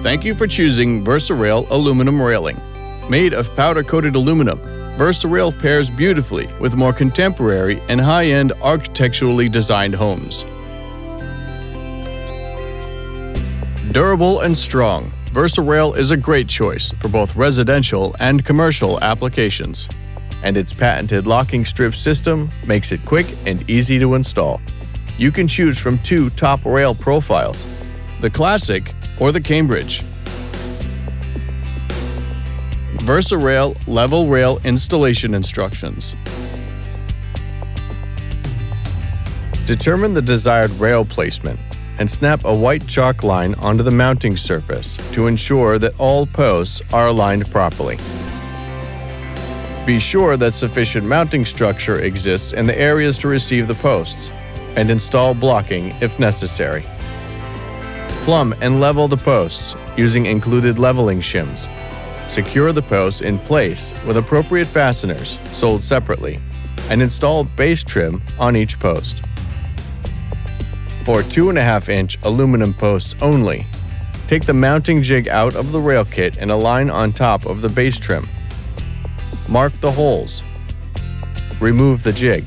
Thank you for choosing VersaRail aluminum railing. Made of powder-coated aluminum, VersaRail pairs beautifully with more contemporary and high-end architecturally designed homes. Durable and strong, VersaRail is a great choice for both residential and commercial applications. And its patented locking strip system makes it quick and easy to install. You can choose from two top rail profiles, the Classic or the Cambridge. VersaRail level rail installation instructions. Determine the desired rail placement and snap a white chalk line onto the mounting surface to ensure that all posts are aligned properly. Be sure that sufficient mounting structure exists in the areas to receive the posts, and install blocking if necessary. Plumb and level the posts using included leveling shims. Secure the posts in place with appropriate fasteners sold separately, and install base trim on each post. For 2.5-inch aluminum posts only, take the mounting jig out of the rail kit and align on top of the base trim. Mark the holes. Remove the jig.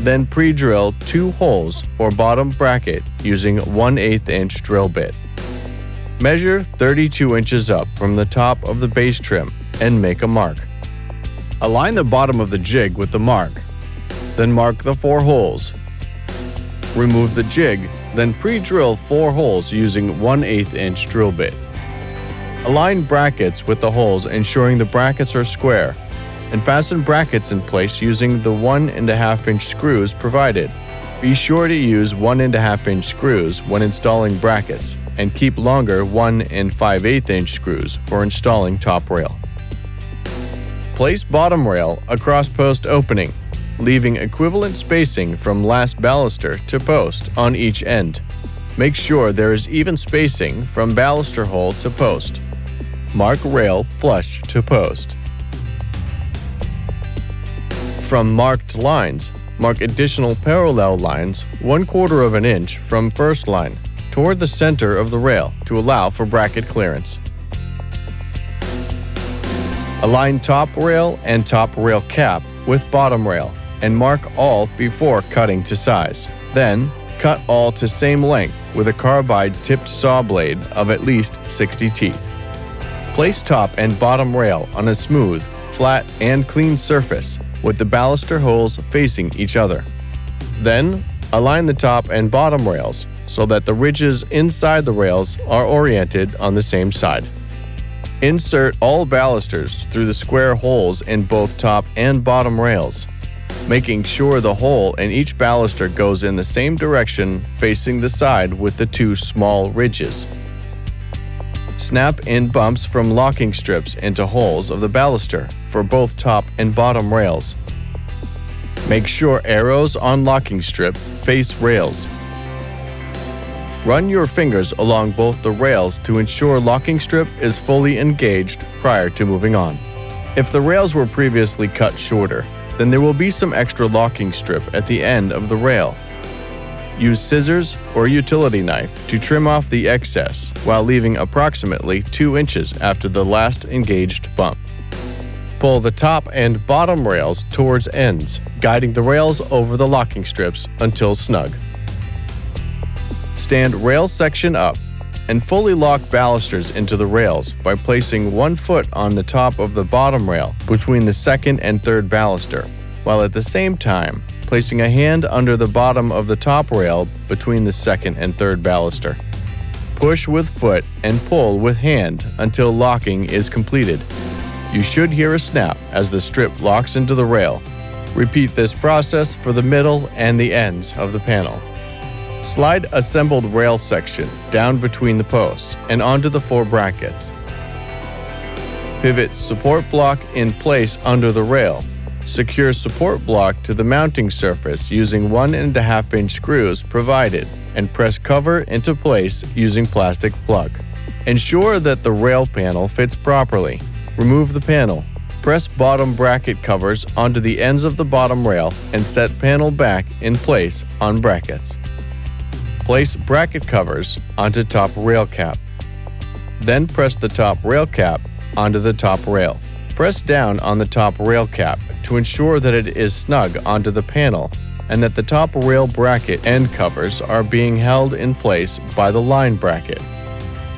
Then pre-drill 2 holes for bottom bracket using 1/8-inch drill bit. Measure 32 inches up from the top of the base trim and make a mark. Align the bottom of the jig with the mark. Then mark the 4 holes. Remove the jig, then pre-drill 4 holes using 1/8-inch drill bit. Align brackets with the holes, ensuring the brackets are square, and fasten brackets in place using the 1.5-inch screws provided. Be sure to use 1.5-inch screws when installing brackets, and keep longer 1 5/8-inch screws for installing top rail. Place bottom rail across post opening, leaving equivalent spacing from last baluster to post on each end. Make sure there is even spacing from baluster hole to post. Mark rail flush to post. From marked lines, mark additional parallel lines 1/4 of an inch from first line toward the center of the rail to allow for bracket clearance. Align top rail and top rail cap with bottom rail and mark all before cutting to size. Then, cut all to same length with a carbide tipped saw blade of at least 60 teeth. Place top and bottom rail on a smooth, flat, and clean surface with the baluster holes facing each other. Then, align the top and bottom rails so that the ridges inside the rails are oriented on the same side. Insert all balusters through the square holes in both top and bottom rails, making sure the hole in each baluster goes in the same direction facing the side with the 2 small ridges. Snap in bumps from locking strips into holes of the baluster for both top and bottom rails. Make sure arrows on locking strip face rails. Run your fingers along both the rails to ensure locking strip is fully engaged prior to moving on. If the rails were previously cut shorter, then there will be some extra locking strip at the end of the rail. Use scissors or utility knife to trim off the excess while leaving approximately 2 inches after the last engaged bump. Pull the top and bottom rails towards ends, guiding the rails over the locking strips until snug. Stand rail section up and fully lock balusters into the rails by placing 1 foot on the top of the bottom rail between the second and third baluster, while at the same time placing a hand under the bottom of the top rail between the second and third baluster. Push with foot and pull with hand until locking is completed. You should hear a snap as the strip locks into the rail. Repeat this process for the middle and the ends of the panel. Slide assembled rail section down between the posts and onto the 4 brackets. Pivot support block in place under the rail. Secure support block to the mounting surface using 1.5-inch screws provided and press cover into place using plastic plug. Ensure that the rail panel fits properly. Remove the panel. Press bottom bracket covers onto the ends of the bottom rail and set panel back in place on brackets. Place bracket covers onto top rail cap. Then press the top rail cap onto the top rail. Press down on the top rail cap to ensure that it is snug onto the panel and that the top rail bracket end covers are being held in place by the line bracket.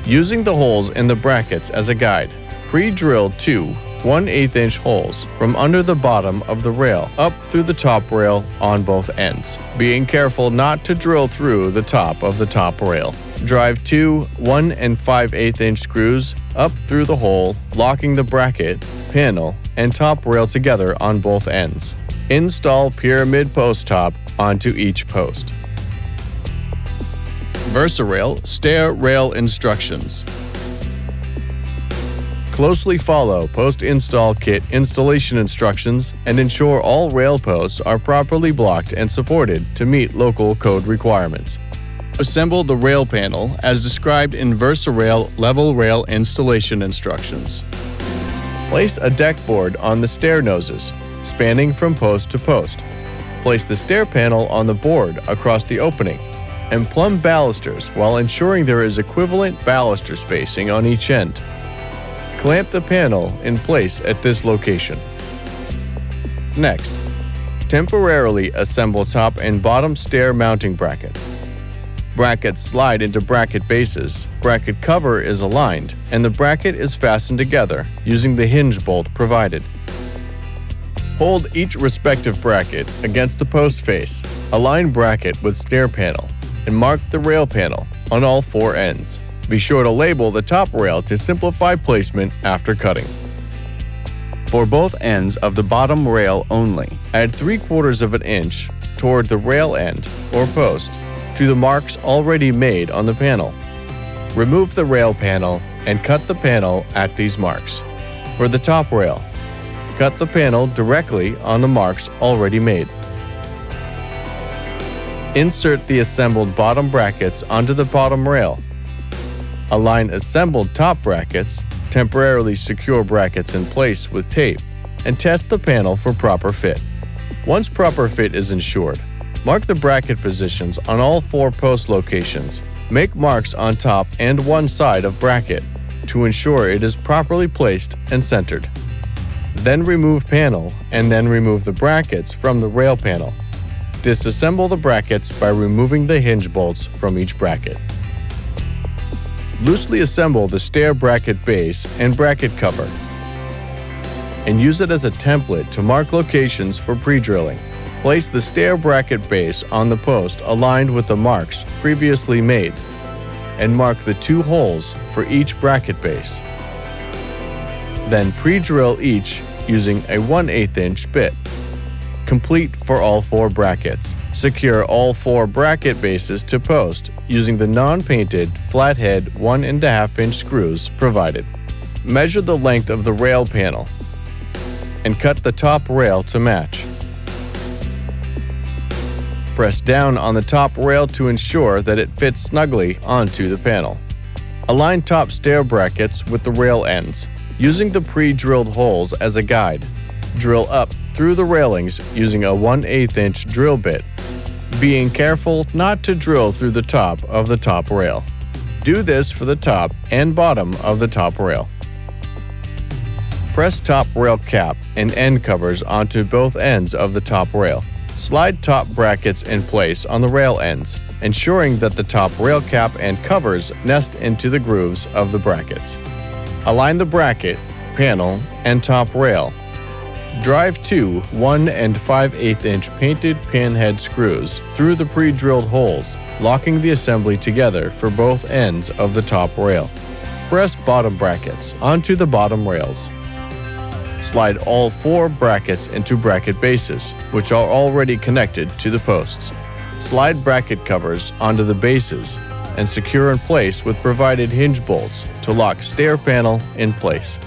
Using the holes in the brackets as a guide, pre-drill 2 1/8-inch holes from under the bottom of the rail up through the top rail on both ends, being careful not to drill through the top of the top rail. Drive 2 1 5/8-inch screws up through the hole, locking the bracket, panel, and top rail together on both ends. Install pyramid post top onto each post. VersaRail stair rail instructions. Closely follow post-install kit installation instructions and ensure all rail posts are properly blocked and supported to meet local code requirements. Assemble the rail panel as described in VersaRail level rail installation instructions. Place a deck board on the stair noses, spanning from post to post. Place the stair panel on the board across the opening, and plumb balusters while ensuring there is equivalent baluster spacing on each end. Clamp the panel in place at this location. Next, temporarily assemble top and bottom stair mounting brackets. Brackets slide into bracket bases, bracket cover is aligned, and the bracket is fastened together using the hinge bolt provided. Hold each respective bracket against the post face, align bracket with stair panel, and mark the rail panel on all 4 ends. Be sure to label the top rail to simplify placement after cutting. For both ends of the bottom rail only, add 3/4 of an inch toward the rail end or post to the marks already made on the panel. Remove the rail panel and cut the panel at these marks. For the top rail, cut the panel directly on the marks already made. Insert the assembled bottom brackets onto the bottom rail. Align assembled top brackets, temporarily secure brackets in place with tape, and test the panel for proper fit. Once proper fit is ensured, mark the bracket positions on all 4 post locations. Make marks on top and one side of bracket to ensure it is properly placed and centered. Then remove panel and then remove the brackets from the rail panel. Disassemble the brackets by removing the hinge bolts from each bracket. Loosely assemble the stair bracket base and bracket cover, and use it as a template to mark locations for pre-drilling. Place the stair bracket base on the post aligned with the marks previously made, and mark the 2 holes for each bracket base. Then pre-drill each using a 1/8-inch bit. Complete for all 4 brackets. Secure all 4 bracket bases to post using the non-painted flathead 1.5-inch screws provided. Measure the length of the rail panel and cut the top rail to match. Press down on the top rail to ensure that it fits snugly onto the panel. Align top stair brackets with the rail ends, using the pre-drilled holes as a guide. Drill up through the railings using a 1/8-inch drill bit, being careful not to drill through the top of the top rail. Do this for the top and bottom of the top rail. Press top rail cap and end covers onto both ends of the top rail. Slide top brackets in place on the rail ends, ensuring that the top rail cap and covers nest into the grooves of the brackets. Align the bracket, panel, and top rail. Drive 2 1 5/8-inch painted pinhead screws through the pre-drilled holes, locking the assembly together for both ends of the top rail. Press bottom brackets onto the bottom rails. Slide all 4 brackets into bracket bases, which are already connected to the posts. Slide bracket covers onto the bases and secure in place with provided hinge bolts to lock stair panel in place.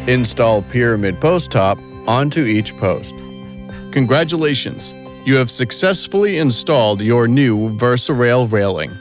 Install pyramid post top onto each post. Congratulations! You have successfully installed your new VersaRail railing.